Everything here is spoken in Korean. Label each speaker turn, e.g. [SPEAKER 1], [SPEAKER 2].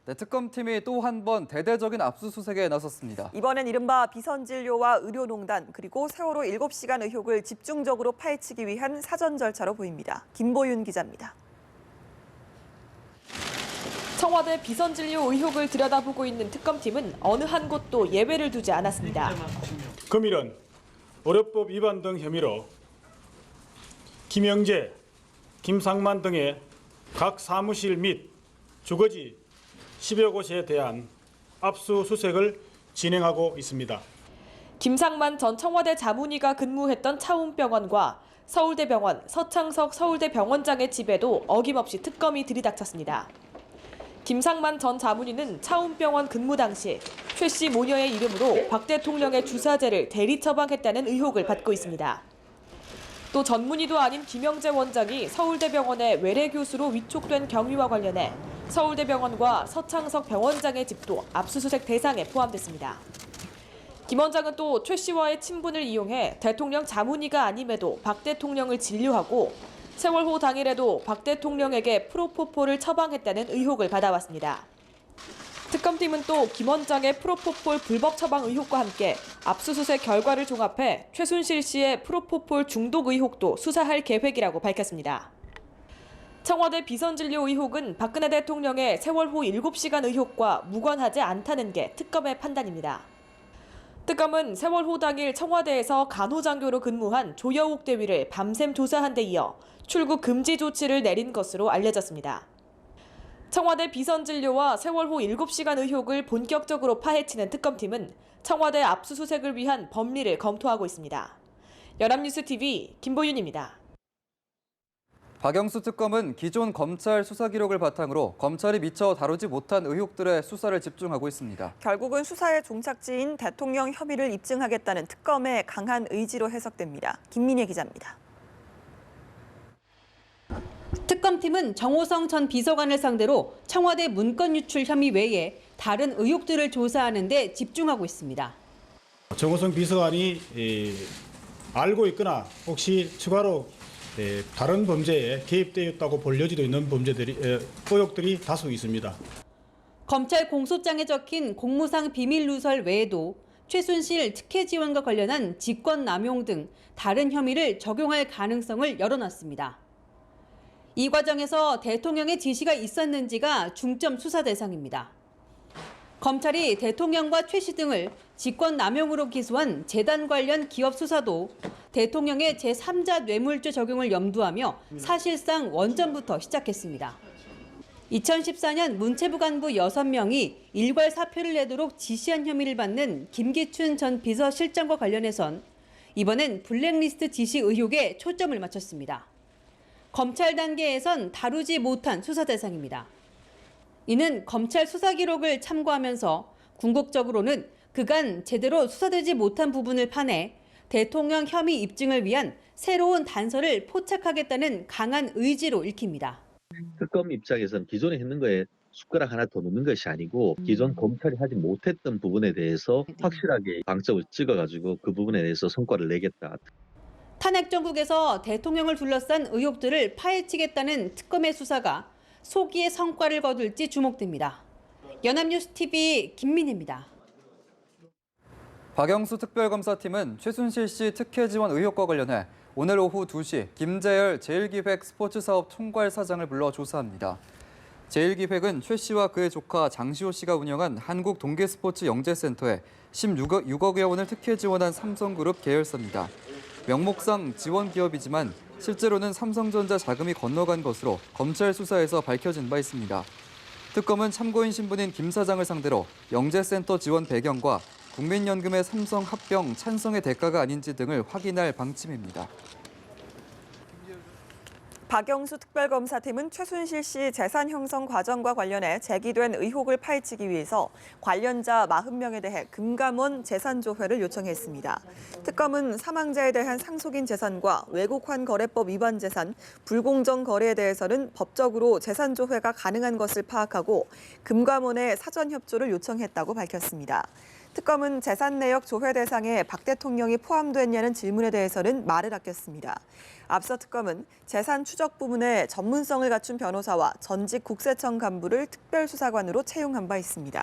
[SPEAKER 1] 네, 특검팀이 또 한 번 대대적인 압수수색에 나섰습니다.
[SPEAKER 2] 이번엔 이른바 비선진료와 의료농단 그리고 세월호 7시간 의혹을 집중적으로 파헤치기 위한 사전 절차로 보입니다. 김보윤 기자입니다.
[SPEAKER 3] 청와대 비선진료 의혹을 들여다보고 있는 특검팀은 어느 한 곳도 예외를 두지 않았습니다.
[SPEAKER 4] 금일은 의료법 위반 등 혐의로 김영재, 김상만 등의 각 사무실 및 주거지 10여 곳에 대한 압수수색을 진행하고 있습니다.
[SPEAKER 3] 김상만 전 청와대 자문위가 근무했던 차움병원과 서울대병원 서창석 서울대병원장의 집에도 어김없이 특검이 들이닥쳤습니다. 김상만 전 자문위는 차움병원 근무 당시 최 씨 모녀의 이름으로 박 대통령의 주사제를 대리 처방했다는 의혹을 받고 있습니다. 또 전문의도 아닌 김영재 원장이 서울대병원의 외래 교수로 위촉된 경위와 관련해 서울대병원과 서창석 병원장의 집도 압수수색 대상에 포함됐습니다. 김 원장은 또 최 씨와의 친분을 이용해 대통령 자문의가 아님에도 박 대통령을 진료하고 세월호 당일에도 박 대통령에게 프로포폴을 처방했다는 의혹을 받아왔습니다. 특검팀은 또 김 원장의 프로포폴 불법 처방 의혹과 함께 압수수색 결과를 종합해 최순실 씨의 프로포폴 중독 의혹도 수사할 계획이라고 밝혔습니다. 청와대 비선진료 의혹은 박근혜 대통령의 세월호 7시간 의혹과 무관하지 않다는 게 특검의 판단입니다. 특검은 세월호 당일 청와대에서 간호장교로 근무한 조여옥 대위를 밤샘 조사한 데 이어 출국 금지 조치를 내린 것으로 알려졌습니다. 청와대 비선진료와 세월호 7시간 의혹을 본격적으로 파헤치는 특검팀은 청와대 압수수색을 위한 법리를 검토하고 있습니다. 연합뉴스TV 김보윤입니다.
[SPEAKER 1] 박영수 특검은 기존 검찰 수사 기록을 바탕으로 검찰이 미처 다루지 못한 의혹들의 수사를 집중하고 있습니다.
[SPEAKER 2] 결국은 수사의 종착지인 대통령 혐의를 입증하겠다는 특검의 강한 의지로 해석됩니다. 김민혜 기자입니다.
[SPEAKER 5] 특검팀은 정호성 전 비서관을 상대로 청와대 문건 유출 혐의 외에 다른 의혹들을 조사하는 데 집중하고 있습니다.
[SPEAKER 4] 정호성 비서관이 알고 있거나 혹시 추가로 다른 범죄에 개입되었다고 볼 여지도 있는 의혹들이 다수 있습니다.
[SPEAKER 5] 검찰 공소장에 적힌 공무상 비밀 누설 외에도 최순실 특혜 지원과 관련한 직권 남용 등 다른 혐의를 적용할 가능성을 열어놨습니다. 이 과정에서 대통령의 지시가 있었는지가 중점 수사 대상입니다. 검찰이 대통령과 최 씨 등을 직권 남용으로 기소한 재단 관련 기업 수사도 대통령의 제3자 뇌물죄 적용을 염두하며 사실상 원전부터 시작했습니다. 2014년 문체부 간부 6명이 일괄 사표를 내도록 지시한 혐의를 받는 김기춘 전 비서실장과 관련해선 이번엔 블랙리스트 지시 의혹에 초점을 맞췄습니다. 검찰 단계에선 다루지 못한 수사 대상입니다. 이는 검찰 수사 기록을 참고하면서 궁극적으로는 그간 제대로 수사되지 못한 부분을 파내 대통령 혐의 입증을 위한 새로운 단서를 포착하겠다는 강한 의지로 읽힙니다.
[SPEAKER 6] 특검 입장에서는 기존에 했는 거에 숟가락 하나 더 넣는 것이 아니고 기존 검찰이 하지 못했던 부분에 대해서 확실하게 방점을 찍어가지고 그 부분에 대해서 성과를 내겠다.
[SPEAKER 5] 탄핵 정국에서 대통령을 둘러싼 의혹들을 파헤치겠다는 특검의 수사가 소기의 성과를 거둘지 주목됩니다. 연합뉴스TV 김민혜입니다.
[SPEAKER 1] 박영수 특별검사팀은 최순실 씨 특혜 지원 의혹과 관련해 오늘 오후 2시 김재열 제1기획 스포츠사업 총괄 사장을 불러 조사합니다. 제1기획은 최 씨와 그의 조카 장시호 씨가 운영한 한국동계스포츠 영재센터에 16억여 원을 특혜 지원한 삼성그룹 계열사입니다. 명목상 지원 기업이지만 실제로는 삼성전자 자금이 건너간 것으로 검찰 수사에서 밝혀진 바 있습니다. 특검은 참고인 신분인 김 사장을 상대로 영재센터 지원 배경과 국민연금의 삼성 합병 찬성의 대가가 아닌지 등을 확인할 방침입니다.
[SPEAKER 2] 박영수 특별검사팀은 최순실 씨 재산 형성 과정과 관련해 제기된 의혹을 파헤치기 위해서 관련자 40명에 대해 금감원 재산조회를 요청했습니다. 특검은 사망자에 대한 상속인 재산과 외국환 거래법 위반 재산, 불공정 거래에 대해서는 법적으로 재산조회가 가능한 것을 파악하고 금감원의 사전 협조를 요청했다고 밝혔습니다. 특검은 재산 내역 조회 대상에 박 대통령이 포함됐냐는 질문에 대해서는 말을 아꼈습니다. 앞서 특검은 재산 추적 부문에 전문성을 갖춘 변호사와 전직 국세청 간부를 특별수사관으로 채용한 바 있습니다.